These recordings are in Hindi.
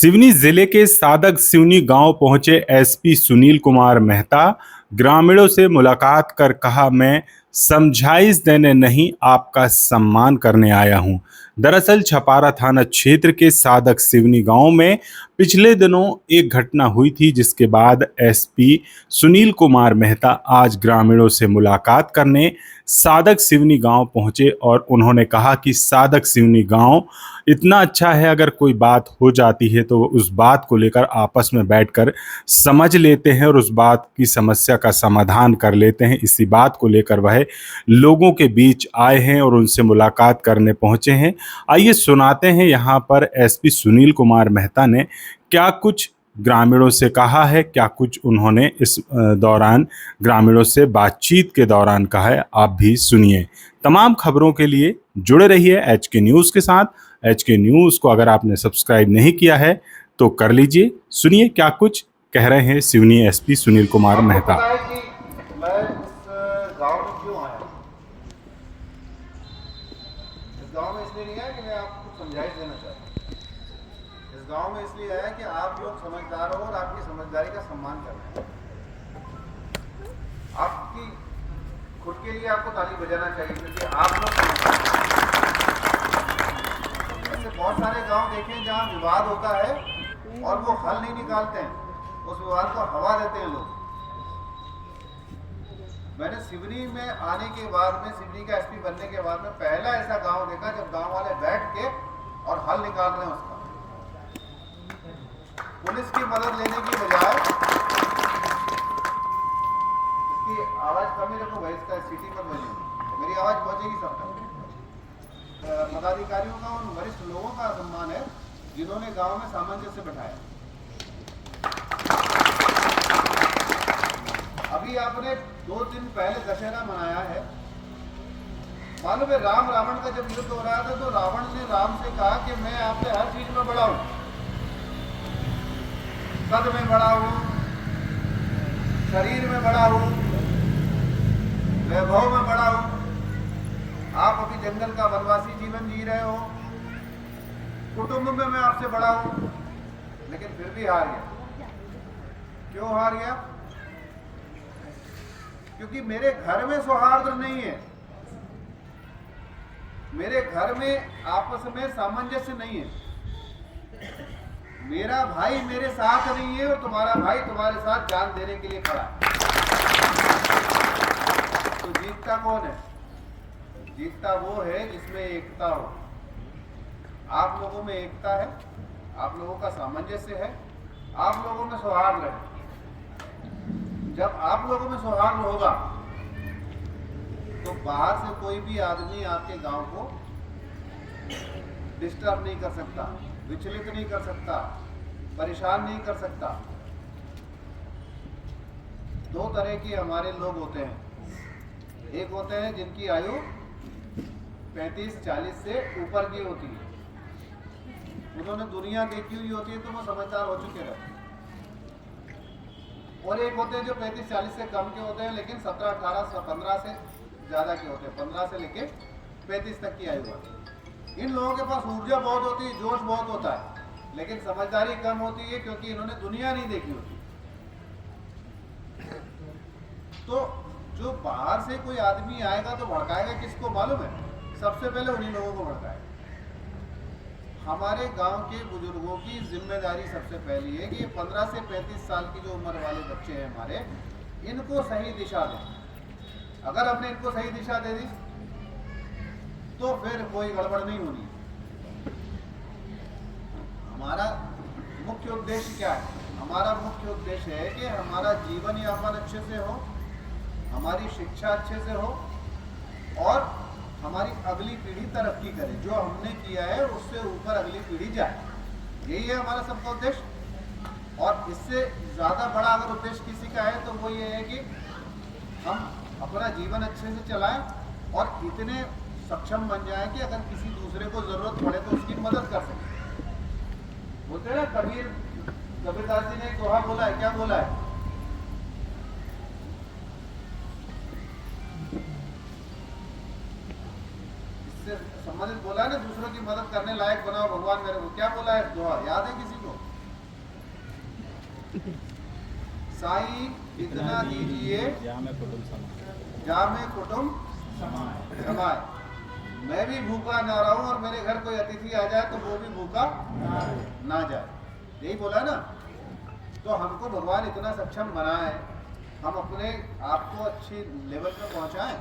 सिवनी जिले के सादग सिवनी गांव पहुंचे एसपी सुनील कुमार मेहता। ग्रामीणों से मुलाकात कर कहा, मैं समझाइश देने नहीं, आपका सम्मान करने आया हूं। दरअसल छपारा थाना क्षेत्र के सादग सिवनी गांव में पिछले दिनों एक घटना हुई थी, जिसके बाद एसपी सुनील कुमार मेहता आज ग्रामीणों से मुलाकात करने सादग सिवनी गांव पहुंचे और उन्होंने कहा कि सादग सिवनी गांव इतना अच्छा है, अगर कोई बात हो जाती है तो उस बात को लेकर आपस में बैठकर समझ लेते हैं और उस बात की समस्या का समाधान कर लेते हैं। इसी बात को लेकर वह लोगों के बीच आए हैं और उनसे मुलाकात करने पहुंचे हैं। आइए सुनाते हैं यहाँ पर एसपी सुनील कुमार मेहता ने क्या कुछ ग्रामीणों से कहा है, क्या कुछ उन्होंने इस दौरान ग्रामीणों से बातचीत के दौरान कहा है। आप भी सुनिए। तमाम खबरों के लिए जुड़े रहिए HK न्यूज़ के साथ। HK न्यूज़ को अगर आपने सब्सक्राइब नहीं किया है तो कर लीजिए। सुनिए क्या कुछ कह रहे हैं सिवनी एसपी सुनील कुमार मेहता। पता है कि मैं इस गांव में क्यों आया हूं? इस गांव में इसलिए नहीं आया कि मैं आपको समझाइश देना चाहता हूं। इस गांव में इसलिए आया कि आप लोग समझदार हो और आपकी समझदारी का सम्मान कर रहे हैं। आपकी खुद के लिए आपको ताली बजाना चाहिए क्योंकि आप लोग समझदार हैं। ऐसे बहुत सारे गांव देखे जहां विवाद होता है और वो हल नहीं निकालते हैं, उस विवाद को हवा देते हैं लोग। मैंने सिवनी में आने के बाद में, सिवनी का एसपी बनने के बाद में पहला ऐसा गांव देखा जब गांव वाले बैठ के और हल निकाल रहे हैं उसका। पुलिस की मदद लेने की बजाय, इसकी आवाज कम ही रखो भाई, इसका सीटी पर बजेगी, मेरी आवाज पहुंचेगी सब तक। पदाधिकारियों का, उन वरिष्ठ लोगों का सम्मान है जिन्होंने गांव में सामंजस्य बैठाया। अभी आपने 2 दिन पहले दशहरा मनाया है। मालूम है राम रावण का जब युद्ध हो रहा था तो रावण ने राम से कहा कि मैं आपसे हर चीज में बड़ा हूं, कद में बड़ा हूं, शरीर में बड़ा हूं, वैभव में बड़ा हूं। आप अभी जंगल का वनवासी जीवन जी रहे हो, कुटुंब में मैं आपसे बड़ा हूं, लेकिन फिर भी हार गया। क्यों हार गया? क्योंकि मेरे घर में सौहार्द नहीं है, मेरे घर में आपस में सामंजस्य नहीं है। मेरा भाई मेरे साथ नहीं है और तुम्हारा भाई तुम्हारे साथ जान देने के लिए खड़ा है। तो जीतता कौन है? जीतता वो है जिसमें एकता हो। आप लोगों में एकता है, आप लोगों का सामंजस्य है, आप लोगों में सौहार्द है। जब आप लोगों में सौहार्द होगा तो बाहर से कोई भी आदमी आपके गांव को डिस्टर्ब नहीं कर सकता, विचलित नहीं कर सकता, परेशान नहीं कर सकता। 2 तरह के हमारे लोग होते हैं। एक होते हैं जिनकी आयु 35-40 से ऊपर की होती है, उन्होंने दुनिया देखी हुई होती है तो वो समझदार हो चुके रहते हैं। और एक होते हैं जो 35-40 से कम के होते हैं लेकिन 17-18 15 से ज़्यादा के होते हैं, 15 से लेके 35 तक की आयु होती है। इन लोगों के पास ऊर्जा बहुत होती है, जोश बहुत होता है, लेकिन समझदारी कम होती है क्योंकि इन्होंने दुनिया नहीं देखी होती। तो जो बाहर से कोई आदमी आएगा तो भड़काएगा किसको मालूम है? सबसे पहले उन्हीं लोगों को भड़काएगा। हमारे गांव के बुजुर्गों की जिम्मेदारी सबसे पहली है कि 15 से 35 साल की जो उम्र वाले बच्चे हैं हमारे, इनको सही दिशा दें। अगर हमने इनको सही दिशा दे दी तो फिर कोई गड़बड़ नहीं होनी। हमारा मुख्य उद्देश्य क्या है? हमारा मुख्य उद्देश्य है कि हमारा जीवन यापन अच्छे से हो, हमारी शिक्षा अच्छे से हो और हमारी अगली पीढ़ी तरक्की करे। जो हमने किया है उससे ऊपर अगली पीढ़ी जाए, यही है हमारा सबका उद्देश्य। और इससे ज़्यादा बड़ा अगर उद्देश्य किसी का है तो वो ये है कि हम अपना जीवन अच्छे से चलाएं और इतने सक्षम बन जाएं कि अगर किसी दूसरे को ज़रूरत पड़े तो उसकी मदद कर सकें। बोलते हैं ना, कबीरदास जी ने एक दोहा बोला है, क्या बोला है? इससे संबंधित बोला है ना, दूसरों की मदद करने लायक बनाओ भगवान मेरे को। क्या बोला है दोहा, याद है किसी को? साईं इतना दीजिए जामे कुटुंब समाए। मैं भी भूखा ना रहूं और मेरे घर कोई अतिथि आ जाए तो वो भी भूखा ना जाए, यही बोला ना। तो हमको भगवान इतना सक्षम बनाए, हम अपने आप को अच्छी लेवल पर पहुंचाएं,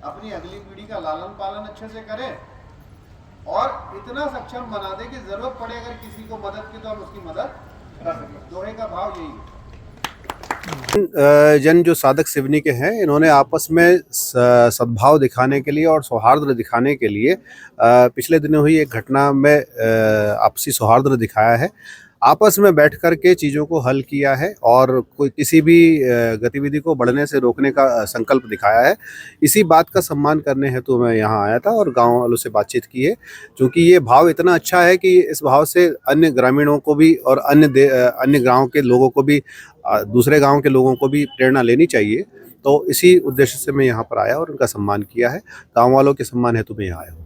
अपनी अगली पीढ़ी का लालन पालन अच्छे से करें और इतना सक्षम बना दे कि जरूरत पड़े अगर किसी को मदद की तो हम उसकी मदद कर सकें। दोहे का भाव यही है। जन जो साधक सिवनी के हैं, इन्होंने आपस में सद्भाव दिखाने के लिए और सौहार्द दिखाने के लिए पिछले दिनों हुई एक घटना में आपसी सौहार्द दिखाया है। आपस में बैठ कर के चीज़ों को हल किया है और कोई किसी भी गतिविधि को बढ़ने से रोकने का संकल्प दिखाया है। इसी बात का सम्मान करने हेतु मैं यहाँ आया था और गाँव वालों से बातचीत की है, क्योंकि ये भाव इतना अच्छा है कि इस भाव से अन्य ग्रामीणों को भी और अन्य गाँव के लोगों को भी, दूसरे गांव के लोगों को भी प्रेरणा लेनी चाहिए। तो इसी उद्देश्य से मैं यहाँ पर आया और उनका सम्मान किया है। गांव वालों के सम्मान हेतु मैं यहाँ आया हूँ।